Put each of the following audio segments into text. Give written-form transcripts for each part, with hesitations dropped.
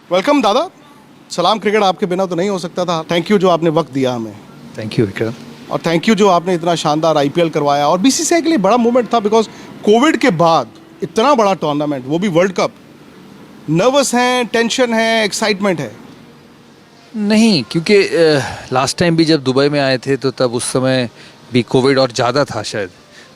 Welcome दादा। सलाम cricket आपके बिना तो नहीं हो सकता था। थैंक यू जो आपने वक्त दिया हमें, थैंक यू विक्रम। और थैंक यू जो आपने इतना शानदार आईपीएल करवाया। और बीसीसीआई के लिए बड़ा मूवमेंट था बिकॉज कोविड के बाद इतना बड़ा टूर्नामेंट, वो भी वर्ल्ड कप। नर्वस हैं, टेंशन है, एक्साइटमेंट है? नहीं, क्योंकि लास्ट टाइम भी जब दुबई में आए थे तो तब उस समय भी कोविड और ज़्यादा था शायद,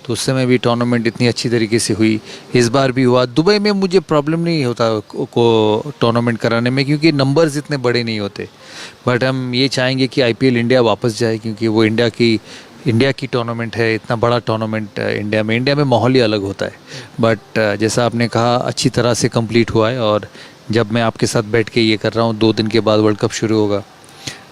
तो उस समय भी टूर्नामेंट इतनी अच्छी तरीके से हुई। इस बार भी हुआ। दुबई में मुझे प्रॉब्लम नहीं होता को टूर्नामेंट कराने में, क्योंकि नंबर्स इतने बड़े नहीं होते। बट हम ये चाहेंगे कि आईपीएल इंडिया वापस जाए, क्योंकि वो इंडिया की टूर्नामेंट है। इतना बड़ा टूर्नामेंट इंडिया में माहौल ही अलग होता है। बट जैसा आपने कहा, अच्छी तरह से कंप्लीट हुआ है। और जब मैं आपके साथ बैठ के ये कर रहा हूँ, 2 दिन के बाद वर्ल्ड कप शुरू होगा,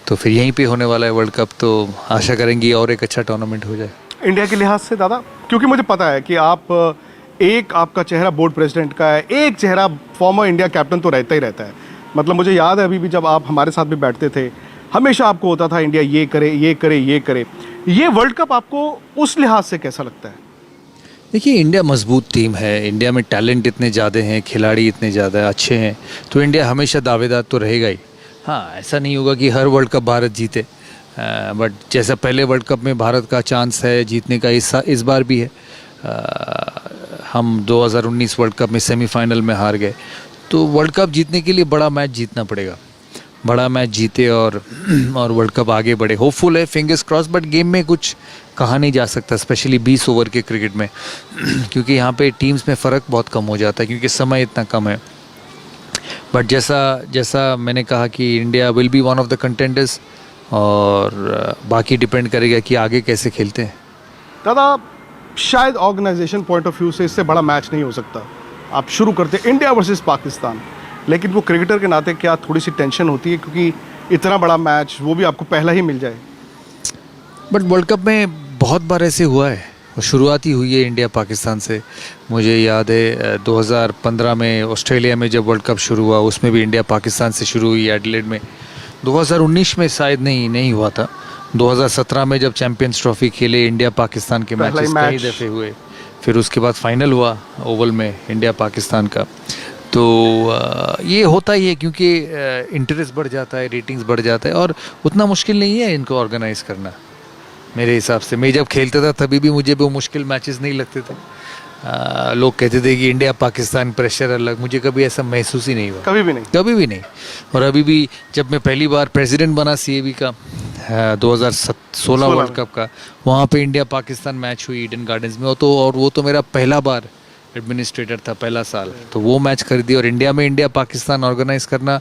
तो फिर यहीं पे होने वाला है वर्ल्ड कप। तो आशा करेंगे और एक अच्छा टूर्नामेंट हो जाए इंडिया के लिहाज से दादा, क्योंकि मुझे पता है कि आपका चेहरा बोर्ड प्रेसिडेंट का है, एक चेहरा फॉर्मर इंडिया कैप्टन तो रहता ही रहता है। मतलब मुझे याद है अभी भी जब आप हमारे साथ भी बैठते थे, हमेशा आपको होता था इंडिया ये करे, ये करे, ये करे। ये वर्ल्ड कप आपको उस लिहाज से कैसा लगता है? देखिए, इंडिया मजबूत टीम है। इंडिया में टैलेंट इतने ज़्यादा हैं, खिलाड़ी इतने ज़्यादा अच्छे हैं, तो इंडिया हमेशा दावेदार तो रहेगा ही। हाँ, ऐसा नहीं होगा कि हर वर्ल्ड कप भारत जीते, बट जैसा पहले वर्ल्ड कप में भारत का चांस है जीतने का, इस बार भी है। हम 2019 वर्ल्ड कप में सेमीफाइनल में हार गए, तो वर्ल्ड कप जीतने के लिए बड़ा मैच जीतना पड़ेगा। बड़ा मैच जीते और वर्ल्ड कप आगे बढ़े। होपफुल है, फिंगर्स क्रॉस। बट गेम में कुछ कहा नहीं जा सकता, स्पेशली 20 ओवर के क्रिकेट में क्योंकि यहाँ पे टीम्स में फ़र्क बहुत कम हो जाता है, क्योंकि समय इतना कम है। बट जैसा मैंने कहा कि India will be one of the contenders, और बाकी डिपेंड करेगा कि आगे कैसे खेलते हैं। दादा, शायद ऑर्गेनाइजेशन पॉइंट ऑफ व्यू से इससे बड़ा मैच नहीं हो सकता। आप शुरू करते इंडिया वर्सेस पाकिस्तान, लेकिन वो क्रिकेटर के नाते क्या थोड़ी सी टेंशन होती है, क्योंकि इतना बड़ा मैच, वो भी आपको पहला ही मिल जाए। बट वर्ल्ड कप में बहुत बार ऐसे हुआ है, और शुरुआत ही हुई है इंडिया पाकिस्तान से। मुझे याद है 2015 में ऑस्ट्रेलिया में जब वर्ल्ड कप शुरू हुआ, उसमें भी इंडिया पाकिस्तान से शुरू हुई एडिलेड में। 2019 में शायद नहीं हुआ था। 2017 में जब चैंपियंस ट्रॉफी खेले, इंडिया पाकिस्तान के मैचेस कई दफ़े हुए। फिर उसके बाद फाइनल हुआ ओवल में इंडिया पाकिस्तान का। तो ये होता ही है, क्योंकि इंटरेस्ट बढ़ जाता है, रेटिंग्स बढ़ जाता है, और उतना मुश्किल नहीं है इनको ऑर्गेनाइज़ करना मेरे हिसाब से। मैं जब खेलता था तभी भी मुझे वो मुश्किल मैचेस नहीं लगते थे। लोग कहते थे कि इंडिया पाकिस्तान प्रेशर अलग, मुझे कभी ऐसा महसूस ही नहीं हुआ, कभी भी नहीं, कभी भी नहीं। और अभी भी जब मैं पहली बार प्रेसिडेंट बना सीएबी का 2016 वर्ल्ड कप का, वहाँ पे इंडिया पाकिस्तान मैच हुई ईडन गार्डन्स में, और वो तो मेरा पहला बार एडमिनिस्ट्रेटर था, पहला साल। तो वो मैच खरीदी, और इंडिया में इंडिया पाकिस्तान ऑर्गेनाइज करना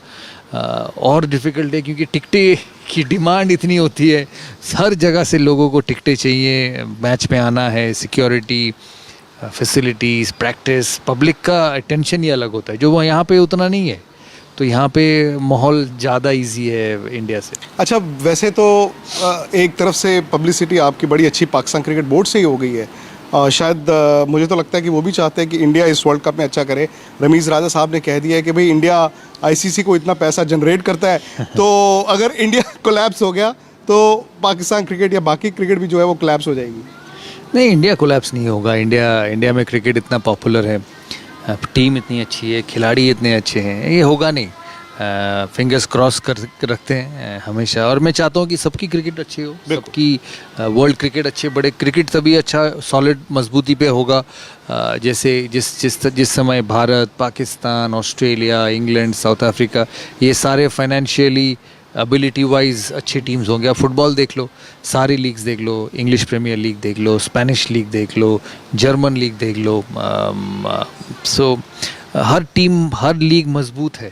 और डिफ़िकल्ट है, क्योंकि टिकटें की डिमांड इतनी होती है। हर जगह से लोगों को टिकटें चाहिए, मैच में आना है, सिक्योरिटी, फैसिलिटीज़, प्रैक्टिस, पब्लिक का अटेंशन ही अलग होता है, जो यहाँ पे उतना नहीं है। तो यहाँ पे माहौल ज़्यादा इजी है इंडिया से। अच्छा, वैसे तो एक तरफ से पब्लिसिटी आपकी बड़ी अच्छी पाकिस्तान क्रिकेट बोर्ड से ही हो गई है। शायद मुझे तो लगता है कि वो भी चाहते हैं कि इंडिया इस वर्ल्ड कप में अच्छा करे। रमीज़ राजा साहब ने कह दिया है कि भाई इंडिया आईसीसी को इतना पैसा जनरेट करता है, तो अगर इंडिया कोलैप्स हो गया तो पाकिस्तान क्रिकेट या बाकी क्रिकेट भी जो है वो कोलैप्स हो जाएगी। नहीं, इंडिया कोलैप्स नहीं होगा। इंडिया में क्रिकेट इतना पॉपुलर है, टीम इतनी अच्छी है, खिलाड़ी इतने अच्छे हैं, ये होगा नहीं। फिंगर्स क्रॉस कर रखते हैं हमेशा, और मैं चाहता हूँ कि सबकी क्रिकेट अच्छी हो, सबकी वर्ल्ड क्रिकेट अच्छे बढ़े। क्रिकेट तभी अच्छा सॉलिड मजबूती पे होगा जैसे जिस समय Bharat, Pakistan, Australia, England, south Africa, ये सारे फाइनेंशियली एबिलिटी वाइज अच्छी टीम्स होंगे। आप फुटबॉल देख लो, सारी लीग्स देख लो, इंग्लिश प्रीमियर लीग देख लो, स्पेनिश लीग देख लो, जर्मन लीग देख लो। सो हर टीम, हर लीग मजबूत है,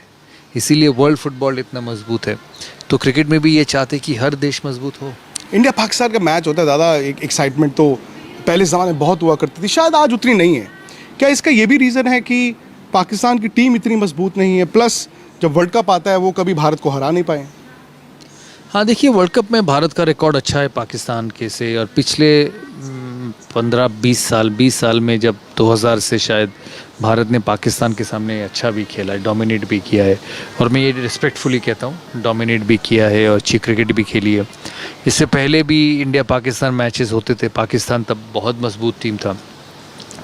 इसीलिए वर्ल्ड फुटबॉल इतना मजबूत है। तो क्रिकेट में भी ये चाहते कि हर देश मजबूत हो। इंडिया पाकिस्तान का मैच होता है दादा, एक एक्साइटमेंट तो पहले ज़माने में बहुत हुआ करती थी, शायद आज उतनी नहीं है। क्या इसका ये भी रीज़न है कि पाकिस्तान की टीम इतनी मजबूत नहीं है, प्लस जब वर्ल्ड कप आता है वो कभी भारत को हरा नहीं पाए? हाँ, देखिए, वर्ल्ड कप में भारत का रिकॉर्ड अच्छा है पाकिस्तान के से, और पिछले 20 साल में जब 2000 से शायद भारत ने पाकिस्तान के सामने अच्छा भी खेला है, डोमिनेट भी किया है। और मैं ये रिस्पेक्टफुली कहता हूँ, डोमिनेट भी किया है और अच्छी क्रिकेट भी खेली है। इससे पहले भी इंडिया पाकिस्तान मैचेस होते थे, पाकिस्तान तब बहुत मजबूत टीम था।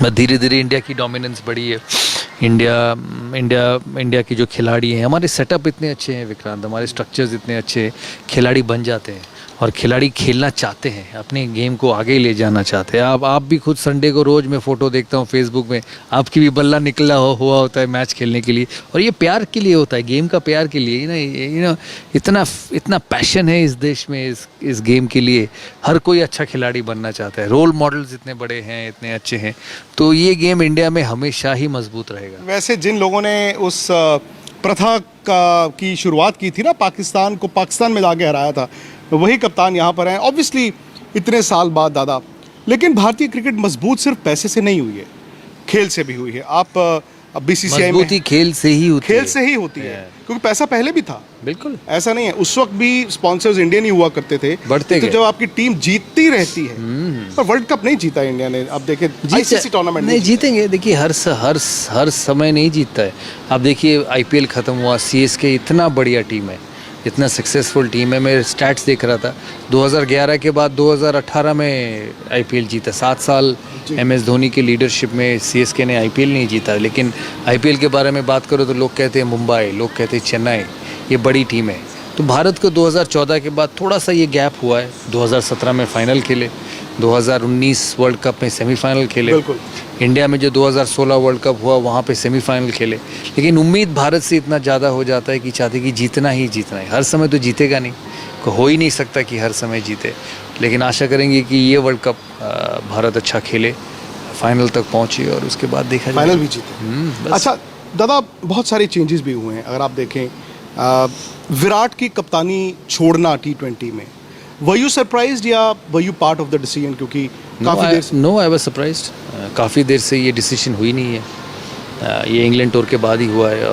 धीरे धीरे इंडिया की डोमिनेंस बढ़ी है। इंडिया के जो खिलाड़ी हैं, हमारे सेटअप इतने अच्छे हैं विक्रांत, हमारे स्ट्रक्चर्स इतने अच्छे हैं, खिलाड़ी बन जाते हैं और खिलाड़ी खेलना चाहते हैं, अपने गेम को आगे ले जाना चाहते हैं। आप भी खुद संडे को रोज़ मैं फ़ोटो देखता हूँ फेसबुक में, आपकी भी बल्ला निकला हुआ होता है मैच खेलने के लिए, और ये प्यार के लिए होता है, गेम का प्यार के लिए ना। यू नो इतना पैशन है इस देश में इस गेम के लिए, हर कोई अच्छा खिलाड़ी बनना चाहता है, रोल मॉडल्स इतने बड़े हैं, इतने अच्छे हैं, तो ये गेम इंडिया में हमेशा ही मजबूत रहेगा। वैसे जिन लोगों ने उस प्रथा की शुरुआत की थी ना, पाकिस्तान को पाकिस्तान में जाके हराया था, वही कप्तान यहाँ पर हैं ऑब्वियसली इतने साल बाद दादा। लेकिन भारतीय क्रिकेट मजबूत सिर्फ पैसे से नहीं हुई है, खेल से भी हुई है। आप अब बीसीसीआई में मजबूती खेल से ही होती खेल से ही होती है, क्योंकि पैसा पहले भी था, बिल्कुल ऐसा नहीं है। उस वक्त भी स्पॉन्सर्स इंडियन ही हुआ करते थे, बढ़ते तो गए। जब आपकी टीम जीतती रहती है, पर वर्ल्ड कप नहीं जीता इंडिया ने। अब देखिए आईसीसी टूर्नामेंट नहीं जीतेंगे, देखिए हर समय नहीं जीतता है। अब देखिए आईपीएल ख़त्म हुआ, सीएसके इतना बढ़िया टीम है, इतना सक्सेसफुल टीम है। मैं स्टैट्स देख रहा था, 2011 के बाद 2018 में आईपीएल जीता। 7 साल एमएस धोनी की लीडरशिप में सीएसके ने आईपीएल नहीं जीता। लेकिन आईपीएल के बारे में बात करो तो लोग कहते हैं मुंबई, लोग कहते हैं चेन्नई, ये बड़ी टीम है। तो भारत को 2014 के बाद थोड़ा सा ये गैप हुआ है। 2017 में फाइनल खेले, 2019 वर्ल्ड कप में सेमीफाइनल खेले, बिल्कुल। इंडिया में जो 2016 वर्ल्ड कप हुआ वहाँ पे सेमीफाइनल खेले। लेकिन उम्मीद भारत से इतना ज़्यादा हो जाता है कि चाहते कि जीतना ही जीतना है। हर समय तो जीतेगा नहीं, हो ही नहीं सकता कि हर समय जीते, लेकिन आशा करेंगे कि ये वर्ल्ड कप भारत अच्छा खेले, फाइनल तक पहुँचे और उसके बाद देखा फाइनल भी जीते। बस। अच्छा दादा, बहुत सारे चेंजेस भी हुए हैं। अगर आप देखें विराट की कप्तानी छोड़ना T20 में, वर यू सरप्राइज्ड या were you part of the decision? क्योंकि काफ़ी देर से नो आई वाज सरप्राइज्ड, काफ़ी देर से ये डिसीजन हुई नहीं है। ये इंग्लैंड टूर के बाद ही हुआ है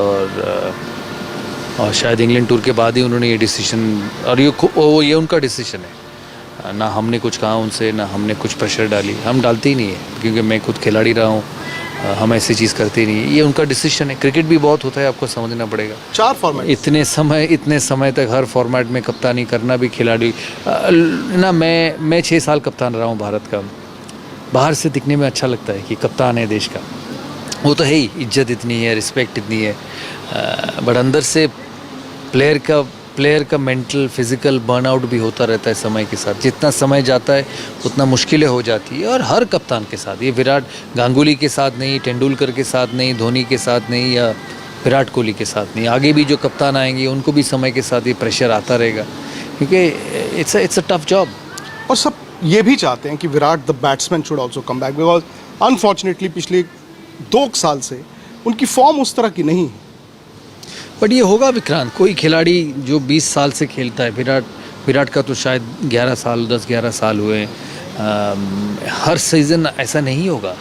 और शायद इंग्लैंड टूर के बाद ही उन्होंने ये डिसीजन, और ये उनका डिसीजन है। ना हमने कुछ कहा उनसे, ना हमने कुछ प्रेशर डाली, हम डालते ही नहीं है, क्योंकि मैं खुद खिलाड़ी रहा हूँ, हम ऐसी चीज़ करते ही नहीं। ये उनका डिसीजन है। क्रिकेट भी बहुत होता है, आपको समझना पड़ेगा। 4 फॉर्मेट, इतने समय तक हर फॉर्मेट में कप्तानी करना भी खिलाड़ी ना। मैं 6 साल कप्तान रहा हूँ भारत का। बाहर से दिखने में अच्छा लगता है कि कप्तान है देश का, वो तो है ही, इज्जत इतनी है, रिस्पेक्ट इतनी है, बट अंदर से प्लेयर का मेंटल फिजिकल बर्नआउट भी होता रहता है समय के साथ। जितना समय जाता है उतना मुश्किलें हो जाती है, और हर कप्तान के साथ, ये विराट गांगुली के साथ नहीं, तेंदुलकर के साथ नहीं, धोनी के साथ नहीं, या विराट कोहली के साथ नहीं, आगे भी जो कप्तान आएंगे उनको भी समय के साथ ये प्रेशर आता रहेगा, क्योंकि इट्स अ टफ जॉब। और सब ये भी चाहते हैं कि Virat the batsman should also come back, because unfortunately पिछले 2 साल से उनकी फॉर्म उस तरह की नहीं है। बट ये होगा विक्रांत, कोई खिलाड़ी जो 20 साल से खेलता है, विराट का तो शायद 10-11 साल हुए, हर सीज़न ऐसा नहीं होगा।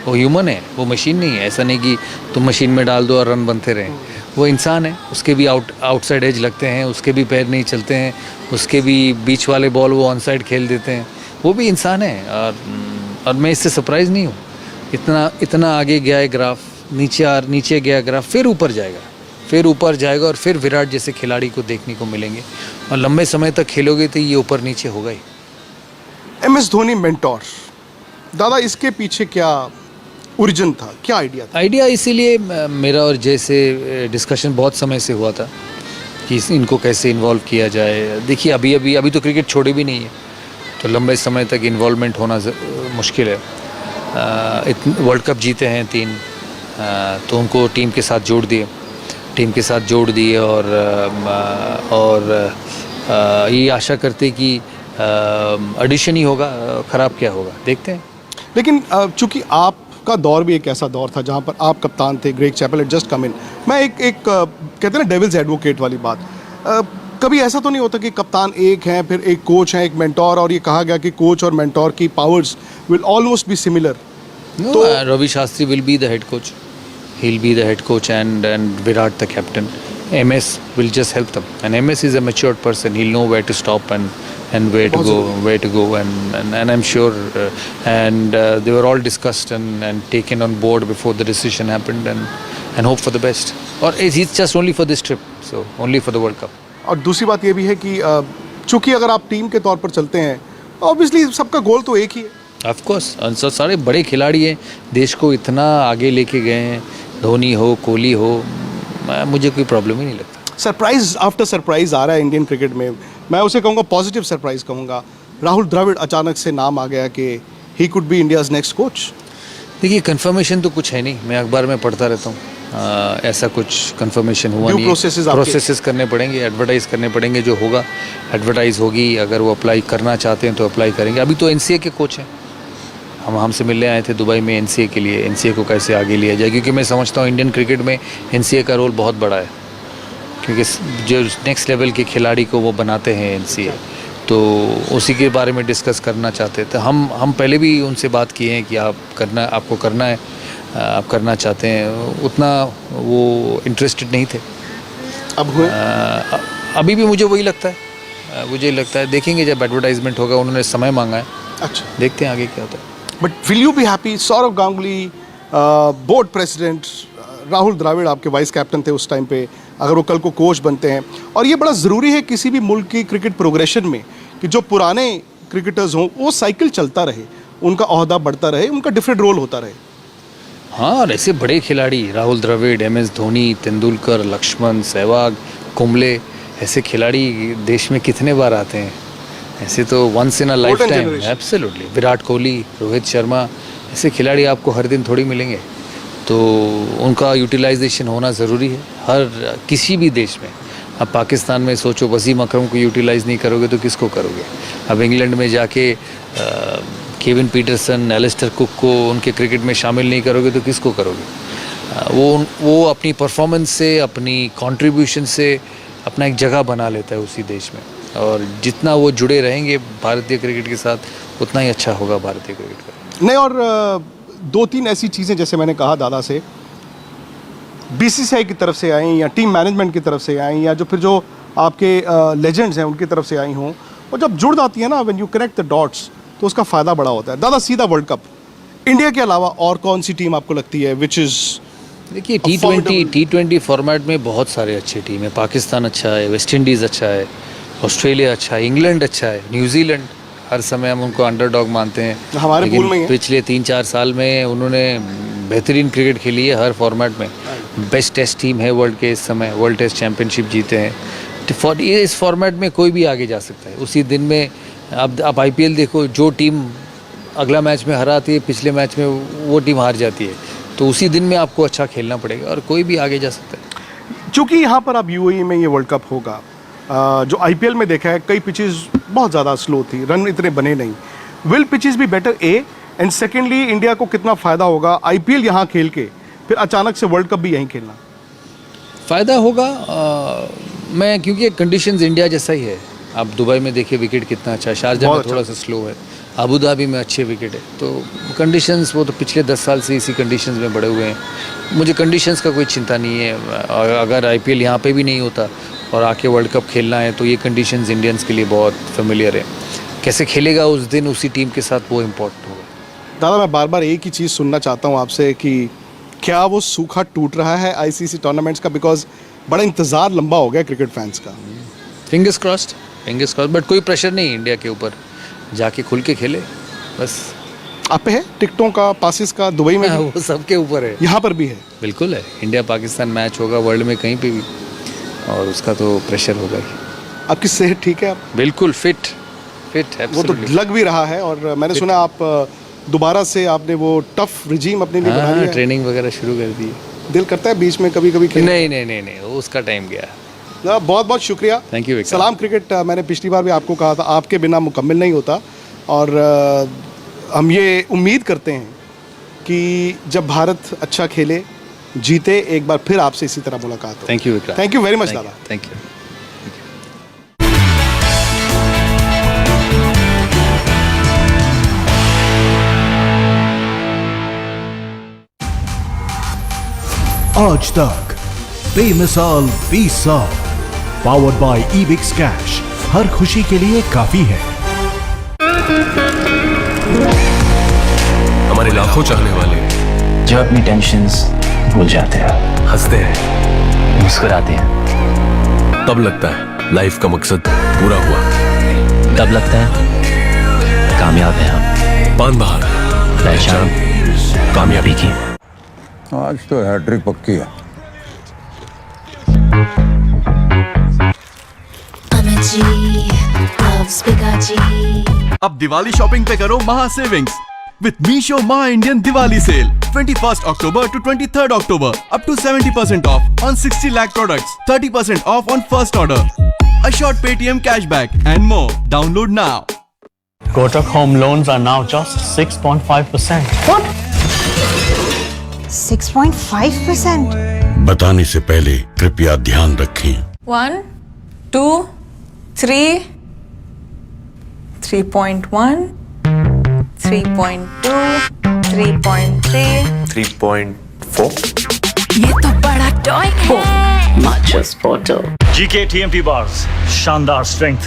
वो ह्यूमन है, वो मशीन नहीं है। ऐसा नहीं कि तुम मशीन में डाल दो और रन बनते रहें। वो इंसान है, उसके भी आउटसाइड एज लगते हैं, उसके भी पैर नहीं चलते हैं, उसके भी बीच वाले बॉल वो ऑन साइड खेल देते हैं, वो भी इंसान है। और मैं इससे सरप्राइज़ नहीं हूँ। इतना आगे गया है ग्राफ, नीचे गया ग्राफ, फिर ऊपर जाएगा, और फिर विराट जैसे खिलाड़ी को देखने को मिलेंगे, और लंबे समय तक खेलोगे तो ये ऊपर नीचे होगा ही। MS धोनी मेंटोर दादा, इसके पीछे क्या ओरिजिन था, क्या आइडिया था? आइडिया इसीलिए मेरा और जय से डिस्कशन बहुत समय से हुआ था कि इनको कैसे इन्वॉल्व किया जाए। देखिए अभी तो क्रिकेट छोड़े भी नहीं है, तो लंबे समय तक इन्वॉल्वमेंट होना मुश्किल है। वर्ल्ड कप जीते हैं 3, तो उनको टीम के साथ जोड़ दिए, और ये आशा करते कि एडिशन ही होगा, ख़राब क्या होगा देखते हैं। लेकिन चूंकि आपका दौर भी एक ऐसा दौर था जहां पर आप कप्तान थे, Greg Chappell had just come in. मैं एक कहते हैं ना डेविल्स एडवोकेट वाली बात, कभी ऐसा तो नहीं होता कि कप्तान एक हैं, फिर एक कोच है, एक मेंटोर, और ये कहा गया कि कोच और मेंटोर की powers will almost be similar? तो Ravi Shastri will be the head coach, he'll be the head coach, and Virat the captain. MS will just help them, and MS is a matured person. He'll know where to stop and where to go, and I'm sure they were all discussed and taken on board before the decision happened, and hope for the best. Or it's just only for this trip, so only for the World Cup. और दूसरी बात ये भी है कि चूंकि अगर आप टीम के तौर पर चलते हैं, ऑब्वियसली सबका गोल तो एक ही है। ऑफ कोर्स सारे बड़े खिलाड़ी हैं, देश को इतना आगे लेके गए हैं, धोनी हो, कोहली हो, मुझे कोई प्रॉब्लम ही नहीं लगता। सरप्राइज आफ्टर सरप्राइज आ रहा है इंडियन क्रिकेट में, मैं उसे कहूँगा पॉजिटिव सरप्राइज कहूँगा। राहुल द्रविड़ अचानक से नाम आ गया कि he could be India's next coach. देखिए कंफर्मेशन तो कुछ है नहीं, मैं अखबार में पढ़ता रहता हूँ, ऐसा कुछ कंफर्मेशन हुआ Due नहीं processes है। आपके- प्रोसेसेस करने पड़ेंगे, एडवर्टाइज करने पड़ेंगे, जो होगा एडवर्टाइज होगी। अगर वो अप्लाई करना चाहते हैं तो अप्लाई करेंगे। अभी तो एनसीए के कोच हैं, हमसे मिलने आए थे दुबई में एनसीए के लिए, एनसीए को कैसे आगे लिया जाए, क्योंकि मैं समझता हूँ इंडियन क्रिकेट में एनसीए का रोल बहुत बड़ा है, क्योंकि जो नेक्स्ट लेवल के खिलाड़ी को वो बनाते हैं एनसीए, तो उसी के बारे में डिस्कस करना चाहते थे। हम पहले भी उनसे बात किए हैं कि आपको करना है, आप करना चाहते हैं, उतना वो इंटरेस्टेड नहीं थे। अब हुए अभी भी मुझे वही लगता है, मुझे लगता है देखेंगे जब एडवर्टाइजमेंट होगा, उन्होंने समय मांगा है, अच्छा, देखते हैं आगे क्या होता है। But will you be happy? Sourav Ganguly board president, Rahul Dravid आपके वाइस कैप्टन थे उस टाइम पे, अगर वो कल को कोच बनते हैं, और ये बड़ा ज़रूरी है किसी भी मुल्क की क्रिकेट प्रोग्रेशन में कि जो पुराने क्रिकेटर्स हों वो साइकिल चलता रहे, उनका ओहदा बढ़ता रहे, उनका डिफरेंट रोल होता रहे। हाँ, और ऐसे बड़े खिलाड़ी राहुल द्रविड़, MS धोनी, तेंदुलकर, लक्ष्मण, सहवाग, कुंबले, ऐसे खिलाड़ी देश में कितने बार आते हैं? ऐसे तो once in a lifetime, generation. Absolutely. Virat Kohli, Rohit Sharma, ऐसे खिलाड़ी आपको हर दिन थोड़ी मिलेंगे, तो उनका यूटिलाइजेशन होना ज़रूरी है हर किसी भी देश में। अब पाकिस्तान में सोचो, वसीम अकरम को यूटिलाइज़ नहीं करोगे तो किसको करोगे? अब इंग्लैंड में जाके केविन पीटरसन, एलिस्टर कुक को उनके क्रिकेट में शामिल नहीं करोगे तो किसको करोगे? वो अपनी परफॉर्मेंस से, अपनी कंट्रीब्यूशन से अपना एक जगह बना लेता है उसी देश में, और जितना वो जुड़े रहेंगे भारतीय क्रिकेट के साथ, उतना ही अच्छा होगा भारतीय क्रिकेट का। नहीं, और दो तीन ऐसी चीज़ें जैसे मैंने कहा दादा से, बीसीसीआई की तरफ से आई या टीम मैनेजमेंट की तरफ से आई या जो फिर जो आपके लेजेंड्स हैं उनकी तरफ से आई हों, और जब जुड़ जाती है ना, when you connect the dots, तो उसका फ़ायदा बड़ा होता है। दादा सीधा वर्ल्ड कप, इंडिया के अलावा और कौन सी टीम आपको लगती है विच इज़? देखिए T20 फॉर्मेट में बहुत सारे अच्छे टीम है। पाकिस्तान अच्छा है, वेस्ट इंडीज़ अच्छा है, ऑस्ट्रेलिया अच्छा है, इंग्लैंड अच्छा है, न्यूजीलैंड, हर समय हम उनको अंडरडॉग मानते हैं, हमारे लेकिन पूल में ही है। पिछले 3-4 साल में उन्होंने बेहतरीन क्रिकेट खेली है हर फॉर्मेट में। बेस्ट टेस्ट टीम है वर्ल्ड के इस समय, वर्ल्ड टेस्ट चैम्पियनशिप जीते हैं। तो इस फॉर्मेट में कोई भी आगे जा सकता है उसी दिन में। अब आप IPL देखो, जो टीम अगला मैच में हराती है, पिछले मैच में वो टीम हार जाती है, तो उसी दिन में आपको अच्छा खेलना पड़ेगा और कोई भी आगे जा सकता है। चूँकि यहाँ पर अब UAE में ये वर्ल्ड कप होगा, जो IPL में देखा है कई पिचेस बहुत ज़्यादा स्लो थी, रन इतने बने नहीं। विल पिचेस भी बेटर एंड सेकेंडली इंडिया को कितना फ़ायदा होगा IPL यहाँ खेल के फिर अचानक से वर्ल्ड कप भी यहीं खेलना? फ़ायदा होगा, मैं क्योंकि कंडीशंस इंडिया जैसा ही है। आप दुबई में देखिए विकेट कितना अच्छा है, शारजा में थोड़ा सा स्लो है, अबू धाबी में अच्छे विकेट है, तो कंडीशंस वो तो पिछले 10 साल से इसी कंडीशंस में बड़े हुए हैं। मुझे कंडीशंस का कोई चिंता नहीं है। अगर IPL यहाँ पे भी नहीं होता और आके वर्ल्ड कप खेलना है, तो ये कंडीशंस इंडियंस के लिए बहुत फेमिलियर है। कैसे खेलेगा उस दिन उसी टीम के साथ, वो इम्पोर्टेंट होगा। दादा, मैं बार बार एक ही चीज़ सुनना चाहता हूँ आपसे कि क्या वो सूखा टूट रहा है ICC टूर्नामेंट्स का? बिकॉज बड़ा इंतज़ार लंबा हो गया क्रिकेट फैंस का। फिंगर्स क्रॉस्ड, बट कोई प्रेशर नहीं इंडिया के ऊपर, जाके खुल के खेले बस। आप पे है टिकटों का, पासिस का, दुबई में भी? वो सबके ऊपर है, यहाँ पर भी है? बिल्कुल है। इंडिया पाकिस्तान मैच होगा वर्ल्ड में कहीं पे भी, और उसका तो प्रेशर होगा ही। आपकी सेहत ठीक है? आप बिल्कुल फिट वो तो लग भी रहा है, और मैंने सुना आप दोबारा से आपने वो टफ रिजीम अपने लिए बना लिया है। ट्रेनिंग वगैरह शुरू कर दी। दिल करता है बीच में कभी कभी खेलने? नहीं, उसका टाइम गया। बहुत बहुत शुक्रिया। Thank you. सलाम क्रिकेट, मैंने पिछली बार भी आपको कहा था, आपके बिना मुकम्मल नहीं होता, और हम ये उम्मीद करते हैं कि जब भारत अच्छा खेले, जीते, एक बार फिर आपसे इसी तरह मुलाकात हो। थैंक यू वेरी मच दादा। Thank you. आज तक बेमिसाल 20 साल, पावर्ड बाय Ebix कैश, हर खुशी के लिए काफी है। हमारे लाखों चाहने वाले जो अपनी टेंशन्स भूल जाते हैं, हंसते हैं, मुस्कुराते हैं, तब लगता है लाइफ का मकसद पूरा हुआ। तब लगता है कामयाब हैं हम। पान बहार पहचान कामयाबी की। आज तो हैट्रिक पक्की है। अब दिवाली शॉपिंग पे करो महा savings with Meesho Maha Indian Diwali sale 21st October to 23rd October up to 70% off on 60 lakh products, 30% off on first order, a short Paytm cashback and more. Download now. Kotak home loans are now just 6.5%. What? 6.5%? बताने से पहले कृपया ध्यान रखें। 1, 2, 3, 3.1, 3.2, 3.3, 3.4 ये तो बड़ा toy है। Matches photo. GK TMT bars, शानदार strength,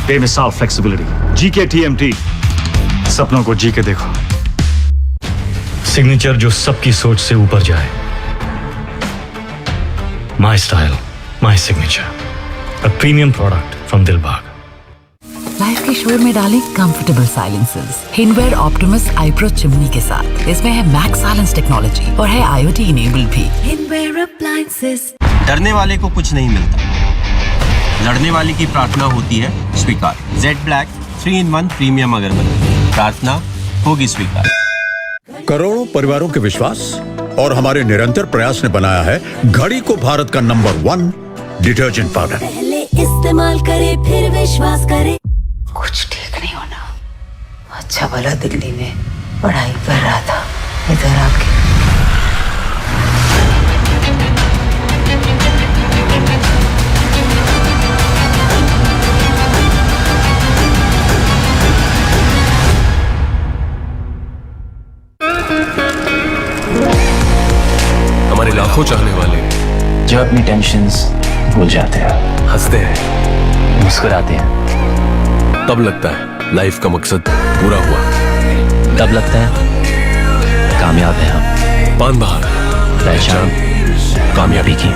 बेमिसाल flexibility. GK TMT, सपनों को जी के देखो। सिग्नेचर जो सबकी सोच से ऊपर जाए। My style, my signature. A premium product from Dilbag. Life के शोर में डालें comfortable silencers Hindware Optimus eyebrow chimney के साथ। इसमें है मैक्स साइलेंस टेक्नोलॉजी और है IoT इनेबल्ड भी। हिनवेयर अप्लायंसेस। डरने वाले को कुछ नहीं मिलता, लड़ने वाले की प्रार्थना होती है स्वीकार। जेड ब्लैक 3-in-1 प्रीमियम अगरबत्ती, प्रार्थना होगी स्वीकार। करोड़ों परिवारों के विश्वास और हमारे निरंतर प्रयास ने बनाया है घड़ी को भारत का नंबर 1 डिटर्जेंट पाउडर। पहले इस्तेमाल करे फिर विश्वास करे। कुछ ठीक नहीं होना। अच्छा भला दिल्ली में पढ़ाई कर रहा था, इधर आके हमारे लाखों चाहने वाले जो अपनी टेंशन्स भूल जाते हैं, हंसते हैं, मुस्कुराते हैं, तब लगता है लाइफ का मकसद पूरा हुआ। तब लगता है कामयाब हैं हम। पान बहार पहचान कामयाबी की।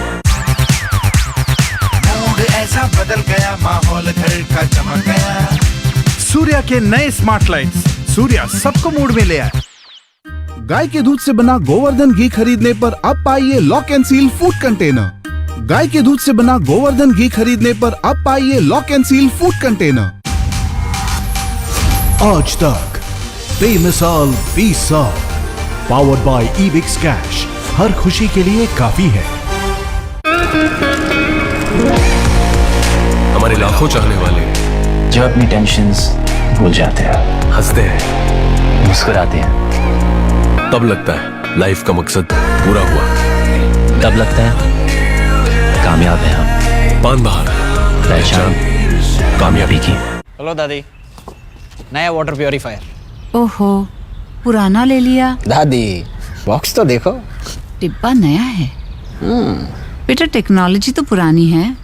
ऐसा बदल गया, माहौल घर का चमक गया। सूर्या के नए स्मार्ट लाइट्स, सूर्या सबको मूड में ले आए। गाय के दूध से बना गोवर्धन घी खरीदने पर अब पाइए lock and seal food container. गाय के दूध से बना गोवर्धन घी खरीदने पर अब पाइए lock and seal food container. आज तक बेमिसाल 20 साल, पावर्ड बाय ईबिक्स कैश, हर खुशी के लिए काफी है। हमारे लाखों चाहने वाले जो अपनी टेंशन्स भूल जाते हैं, हंसते हैं, मुस्कुराते हैं, तब लगता है लाइफ का मकसद पूरा हुआ। तब लगता है कामयाब हैं हम। पान बहार पहचान कामयाबी की। हेलो दादी, नया वाटर प्योरीफायर। ओहो, पुराना ले लिया। दादी बॉक्स तो देखो, डिब्बा नया है। बेटा टेक्नोलॉजी तो पुरानी है,